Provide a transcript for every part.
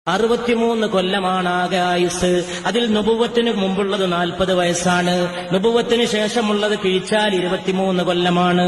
63 കൊല്ലമാണ് ആകെ ആയുസ്. അതിൽ നുബുവത്തിന് മുമ്പുള്ളത് 40 വയസ്സാണ്. നുബുവത്തിന് ശേഷമുള്ളത് കിഴിച്ചാൽ 23 കൊല്ലമാണ്.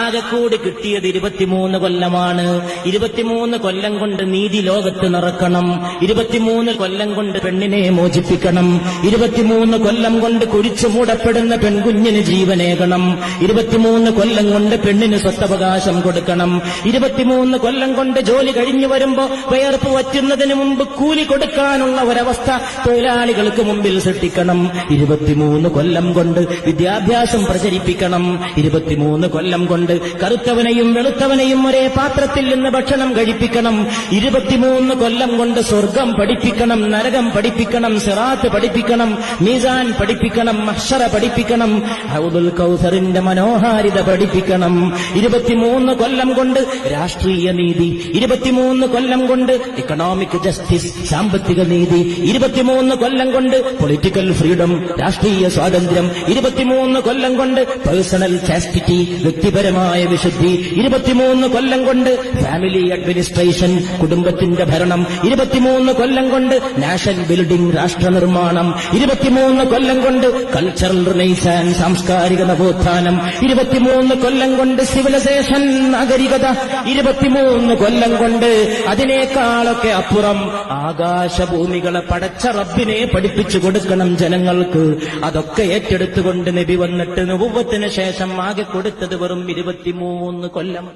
ആകെ കൂടി കിട്ടിയത് 23 കൊല്ലമാണ്. 23 കൊല്ലം കൊണ്ട് നീതി ലോകത്ത് നടക്കണം. 23 കൊല്ലം കൊണ്ട് പെണ്ണിനെ മോചിപ്പിക്കണം. 23 കൊല്ലം കൊണ്ട് കുഴിച്ചു മൂടപ്പെടുന്ന പെൺകുഞ്ഞിന് ജീവനേകണം. 23 കൊല്ലം കൊണ്ട് പെണ്ണിന് സ്വത്തവകാശം കൊടുക്കണം. 23 കൊല്ലം കൊണ്ട് ജോലി കഴിഞ്ഞു വരുമ്പോ വിയർപ്പ് വറ്റുന്നതിന് മുമ്പ് കൂലി കൊടുക്കാനുള്ള ഒരവസ്ഥ തൊഴിലാളികൾക്ക് മുമ്പിൽ സൃഷ്ടിക്കണം. 23 കൊല്ലം കൊണ്ട് വിദ്യാഭ്യാസം പ്രചരിപ്പിക്കണം. 23 കൊല്ലം കൊണ്ട് കറുത്തവനെയും വെളുത്തവനെയും ഒരേ പാത്രത്തിൽ നിന്ന് ഭക്ഷണം കഴിപ്പിക്കണം. 23 കൊല്ലം കൊണ്ട് സ്വർഗം പഠിപ്പിക്കണം, നരകം പഠിപ്പിക്കണം, സിറാത്ത് പഠിപ്പിക്കണം, മീസാൻ പഠിപ്പിക്കണം, മഹ്ശറ പഠിപ്പിക്കണം, ഹൗദുൽ കൗസറിന്റെ മനോഹാരിത പഠിപ്പിക്കണം. 23 കൊല്ലം കൊണ്ട് രാഷ്ട്രീയ നീതി, 23 കൊല്ലം കൊണ്ട് എക്കണോമിക് ജസ്റ്റിസ്, സാമ്പത്തിക നീതി, 23 കൊല്ലം കൊണ്ട് പൊളിറ്റിക്കൽ ഫ്രീഡം, രാഷ്ട്രീയ സ്വാതന്ത്ര്യം, 23 കൊല്ലം കൊണ്ട് പേഴ്സണൽ ചാസ്റ്റിറ്റി, വ്യക്തിപരമായ വിശുദ്ധി, 23 കൊല്ലം കൊണ്ട് ഫാമിലി അഡ്മിനിസ്ട്രേഷൻ, കുടുംബത്തിന്റെ ഭരണം, 23 കൊല്ലം കൊണ്ട് നാഷൻ ബിൽഡിംഗ്, രാഷ്ട്ര നിർമ്മാണം, 23 കൊല്ലം കൊണ്ട് കൾച്ചറൽ റിനൈസാൻസ്, സാംസ്കാരിക നവോത്ഥാനം, 23 കൊല്ലം കൊണ്ട് സിവിലൈസേഷൻ, നാഗരികത, 23 കൊല്ലം കൊണ്ട് അതിനേക്കാളൊക്കെ അപ്പുറം ആകാശഭൂമികളെ പടച്ച റബ്ബിനെ പഠിപ്പിച്ചു കൊടുക്കണം ജനങ്ങൾക്ക്. അതൊക്കെ ഏറ്റെടുത്തുകൊണ്ട് നബി വന്നിട്ട് നുബുവത്തിന് ശേഷം ആകെ കൊടുത്തത് വെറും 23 കൊല്ലം.